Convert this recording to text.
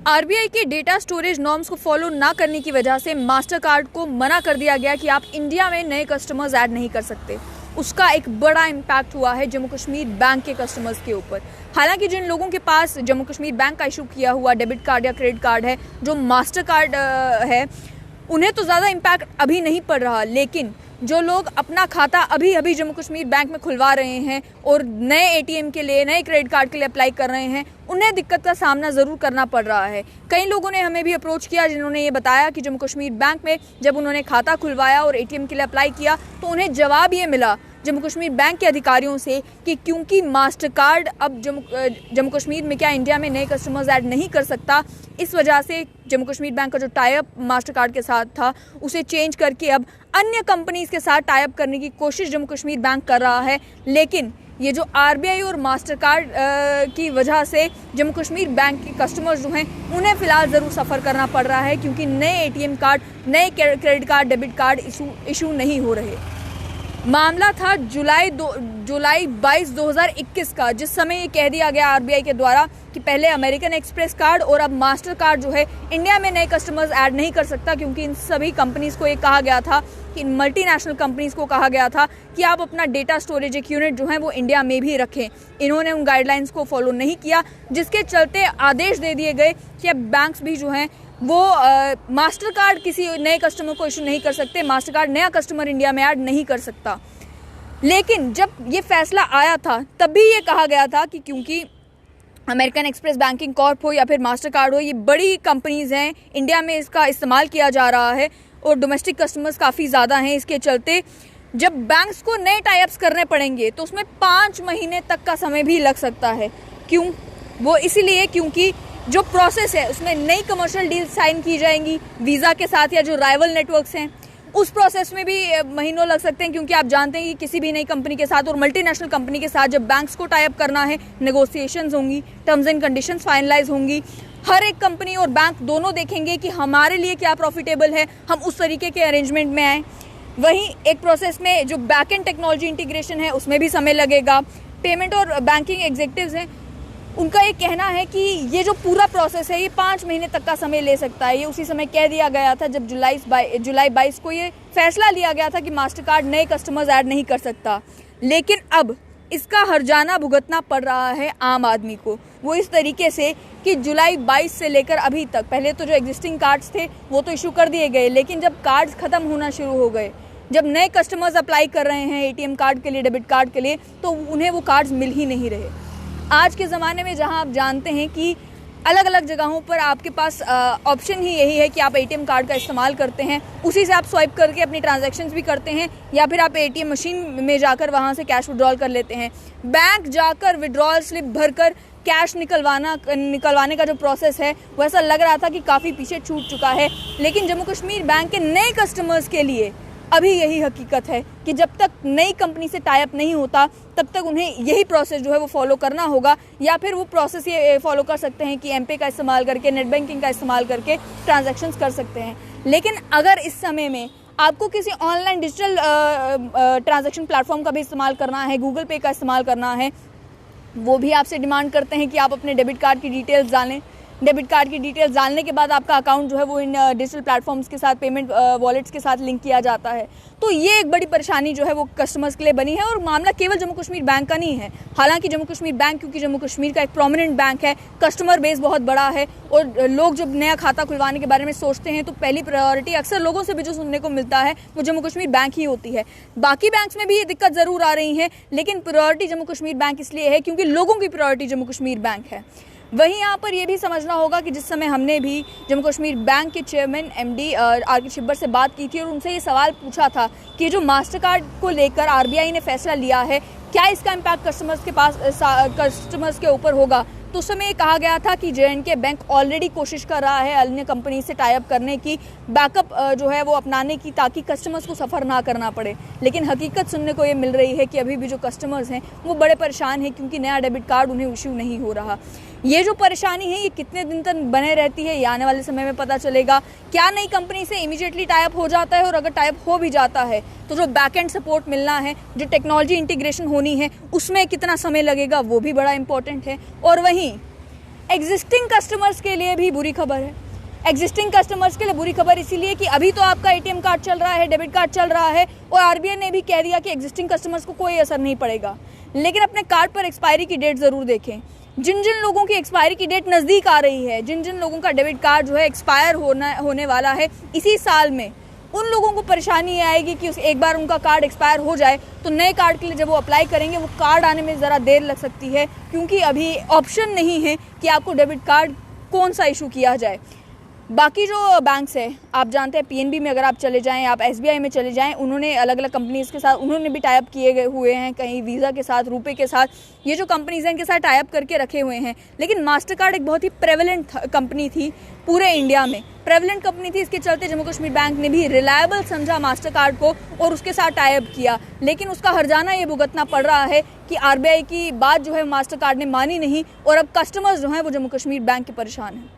RBI के data storage norms को follow ना करने की वजह से मास्टर कार्ड को मना कर दिया गया कि आप इंडिया में नए कस्टमर्स ऐड नहीं कर सकते। उसका एक बड़ा इम्पैक्ट हुआ है जम्मू कश्मीर बैंक के कस्टमर्स के ऊपर। हालांकि जिन लोगों के पास जम्मू कश्मीर बैंक का इशू किया हुआ डेबिट कार्ड या क्रेडिट कार्ड है, जो मास्टर कार्ड है, उन्हें तो ज़्यादा इम्पैक्ट अभी नहीं पड़ रहा, लेकिन जो लोग अपना खाता अभी अभी जम्मू कश्मीर बैंक में खुलवा रहे हैं और नए एटीएम के लिए, नए क्रेडिट कार्ड के लिए अप्लाई कर रहे हैं, उन्हें दिक्कत का सामना ज़रूर करना पड़ रहा है। कई लोगों ने हमें भी अप्रोच किया जिन्होंने ये बताया कि जम्मू कश्मीर बैंक में जब उन्होंने खाता खुलवाया और एटीएम के लिए अप्लाई किया तो उन्हें जवाब ये मिला जम्मू कश्मीर बैंक के अधिकारियों से कि क्योंकि मास्टर कार्ड अब जम्मू कश्मीर में क्या इंडिया में नए कस्टमर्स ऐड नहीं कर सकता, इस वजह से जम्मू कश्मीर बैंक का जो टाई अप मास्टर कार्ड के साथ था उसे चेंज करके अब अन्य कंपनीज के साथ टाई अप करने की कोशिश जम्मू कश्मीर बैंक कर रहा है। लेकिन ये जो आरबीआई और मास्टर कार्ड की वजह से जम्मू कश्मीर बैंक के कस्टमर्स जो हैं उन्हें फ़िलहाल ज़रूर सफ़र करना पड़ रहा है, क्योंकि नए एटीएम कार्ड, नए credit card, debit card issue नहीं हो रहे। मामला था जुलाई 22, 2021 का, जिस समय ये कह दिया गया आरबीआई के द्वारा कि पहले अमेरिकन एक्सप्रेस कार्ड और अब मास्टर कार्ड जो है इंडिया में नए कस्टमर्स ऐड नहीं कर सकता, क्योंकि इन सभी कंपनीज को ये कहा गया था कि मल्टीनेशनल कंपनीज को कहा गया था कि आप अपना डेटा स्टोरेज एक यूनिट जो है वो इंडिया में भी रखें। इन्होंने उन गाइडलाइंस को फॉलो नहीं किया, जिसके चलते आदेश दे दिए गए कि अब बैंक्स भी जो हैं वो मास्टर कार्ड किसी नए कस्टमर को इशू नहीं कर सकते, मास्टर कार्ड नया कस्टमर इंडिया में ऐड नहीं कर सकता। लेकिन जब ये फैसला आया था तब भी ये कहा गया था कि क्योंकि अमेरिकन एक्सप्रेस बैंकिंग कॉर्प हो या फिर मास्टर कार्ड हो, ये बड़ी कंपनीज हैं, इंडिया में इसका इस्तेमाल किया जा रहा है और डोमेस्टिक कस्टमर्स काफ़ी ज़्यादा हैं, इसके चलते जब बैंक्स को नए टाई अप्स करने पड़ेंगे तो उसमें 5 महीने तक का समय भी लग सकता है। क्यों? वो इसीलिए क्योंकि जो प्रोसेस है उसमें नई कमर्शियल डील साइन की जाएंगी वीज़ा के साथ या जो राइवल नेटवर्क्स हैं, उस प्रोसेस में भी महीनों लग सकते हैं, क्योंकि आप जानते हैं कि किसी भी नई कंपनी के साथ और मल्टीनेशनल कंपनी के साथ जब बैंक्स को टाई अप करना है, नेगोशिएशंस होंगी, टर्म्स एंड कंडीशंस फाइनलाइज होंगी। हर एक कंपनी और बैंक दोनों देखेंगे कि हमारे लिए क्या प्रॉफिटेबल है, हम उस तरीके के अरेंजमेंट में आएँ। वहीं एक प्रोसेस में जो बैक एंड टेक्नोलॉजी इंटीग्रेशन है उसमें भी समय लगेगा। पेमेंट और बैंकिंग एग्जीक्यूटिव्स हैं, उनका ये कहना है कि ये जो पूरा प्रोसेस है ये 5 महीने तक का समय ले सकता है। ये उसी समय कह दिया गया था जब जुलाई 22 को ये फैसला लिया गया था कि मास्टर कार्ड नए कस्टमर्स ऐड नहीं कर सकता। लेकिन अब इसका हर्जाना भुगतना पड़ रहा है आम आदमी को, वो इस तरीके से कि जुलाई 22 से लेकर अभी तक, पहले तो जो एग्जिस्टिंग कार्ड्स थे वो तो इशू कर दिए गए, लेकिन जब कार्ड्स ख़त्म होना शुरू हो गए, जब नए कस्टमर्स अप्लाई कर रहे हैं एटीएम कार्ड के लिए, डेबिट कार्ड के लिए, तो उन्हें वो कार्ड्स मिल ही नहीं रहे। आज के ज़माने में जहां आप जानते हैं कि अलग अलग जगहों पर आपके पास ऑप्शन ही यही है कि आप एटीएम कार्ड का इस्तेमाल करते हैं, उसी से आप स्वाइप करके अपनी ट्रांजैक्शंस भी करते हैं, या फिर आप एटीएम मशीन में जाकर वहां से कैश विड्रॉल कर लेते हैं। बैंक जाकर विड्रॉल स्लिप भरकर कैश निकलवाने का जो प्रोसेस है वो ऐसा लग रहा था कि काफ़ी पीछे छूट चुका है। लेकिन जम्मू कश्मीर बैंक के नए कस्टमर्स के लिए अभी यही हकीकत है कि जब तक नई कंपनी से टाई अप नहीं होता तब तक उन्हें यही प्रोसेस जो है वो फॉलो करना होगा, या फिर वो प्रोसेस ये फॉलो कर सकते हैं कि एमपे का इस्तेमाल करके, नेट बैंकिंग का इस्तेमाल करके ट्रांजैक्शंस कर सकते हैं। लेकिन अगर इस समय में आपको किसी ऑनलाइन डिजिटल ट्रांजैक्शन प्लेटफॉर्म का भी इस्तेमाल करना है, गूगल पे का इस्तेमाल करना है, वो भी आपसे डिमांड करते हैं कि आप अपने डेबिट कार्ड की डिटेल्स डालें। डेबिट कार्ड की डिटेल्स डालने के बाद आपका अकाउंट जो है वो इन डिजिटल प्लेटफॉर्म्स के साथ, पेमेंट वॉलेट्स के साथ लिंक किया जाता है। तो ये एक बड़ी परेशानी जो है वो कस्टमर्स के लिए बनी है, और मामला केवल जम्मू कश्मीर बैंक का नहीं है। हालांकि जम्मू कश्मीर बैंक, क्योंकि जम्मू कश्मीर का एक प्रोमिनेंट बैंक है, कस्टमर बेस बहुत बड़ा है, और लोग जब नया खाता खुलवाने के बारे में सोचते हैं तो पहली प्रायोरिटी अक्सर लोगों से भी जो सुनने को मिलता है वो जम्मू कश्मीर बैंक ही होती है। बाकी बैंक्स में भी ये दिक्कत ज़रूर आ रही है, लेकिन प्रायोरिटी जम्मू कश्मीर बैंक इसलिए है क्योंकि लोगों की प्रायोरिटी जम्मू कश्मीर बैंक है। वहीं यहाँ पर यह भी समझना होगा कि जिस समय हमने भी जम्मू कश्मीर बैंक के चेयरमैन एमडी आर.के. छिब्बर से बात की थी और उनसे ये सवाल पूछा था कि जो मास्टर कार्ड को लेकर आरबीआई ने फैसला लिया है, क्या इसका इम्पैक्ट कस्टमर्स के ऊपर होगा, तो उस समय कहा गया था कि जे.एंड.के. बैंक ऑलरेडी कोशिश कर रहा है अन्य कंपनी से टाई अप करने की, बैकअप जो है वो अपनाने की, ताकि कस्टमर्स को सफ़र ना करना पड़े। लेकिन हकीकत सुनने को ये मिल रही है कि अभी भी जो कस्टमर्स हैं वो बड़े परेशान हैं, क्योंकि नया डेबिट कार्ड उन्हें इशू नहीं हो रहा। ये जो परेशानी है ये कितने दिन तक बने रहती है ये आने वाले समय में पता चलेगा। क्या नई कंपनी से इमीडिएटली टाई अप हो जाता है, और अगर टाई अप हो भी जाता है तो जो बैक एंड सपोर्ट मिलना है, जो टेक्नोलॉजी इंटीग्रेशन होनी है, उसमें कितना समय लगेगा, वो भी बड़ा इंपॉर्टेंट है। और वहीं एग्जिस्टिंग कस्टमर्स के लिए भी बुरी खबर है। एग्जिस्टिंग कस्टमर्स के लिए बुरी खबर इसीलिए कि अभी तो आपका एटीएम कार्ड चल रहा है, डेबिट कार्ड चल रहा है और आरबीआई ने भी कह दिया कि एग्जिस्टिंग कस्टमर्स को कोई असर नहीं पड़ेगा। लेकिन अपने कार्ड पर एक्सपायरी की डेट ज़रूर देखें। जिन जिन लोगों की एक्सपायरी की डेट नज़दीक आ रही है, जिन जिन लोगों का डेबिट कार्ड जो है एक्सपायर होने वाला है इसी साल में, उन लोगों को परेशानी ये आएगी कि एक बार उनका कार्ड एक्सपायर हो जाए तो नए कार्ड के लिए जब वो अप्लाई करेंगे वो कार्ड आने में ज़रा देर लग सकती है, क्योंकि अभी ऑप्शन नहीं है कि आपको डेबिट कार्ड कौन सा इशू किया जाए। बाकी जो बैंक्स है, आप जानते हैं पीएनबी में अगर आप चले जाएं, आप एसबीआई में चले जाएं, उन्होंने अलग अलग कंपनीज़ के साथ उन्होंने भी टाइप किए गए हुए हैं, कहीं वीज़ा के साथ, रुपए के साथ, ये जो कंपनीज़ हैं इनके साथ टाइप करके रखे हुए हैं। लेकिन मास्टर कार्ड एक बहुत ही प्रेवलेंट कंपनी थी पूरे इंडिया में, प्रेवलेंट कंपनी थी। इसके चलते जम्मू कश्मीर बैंक ने भी रिलायबल समझा मास्टर कार्ड को और उसके साथ टाइप किया। लेकिन उसका हर्जाना ये भुगतना पड़ रहा है कि आरबीआई की बात जो है मास्टर कार्ड ने मानी नहीं और अब कस्टमर्स जो हैं वो जम्मू कश्मीर बैंक के परेशान हैं।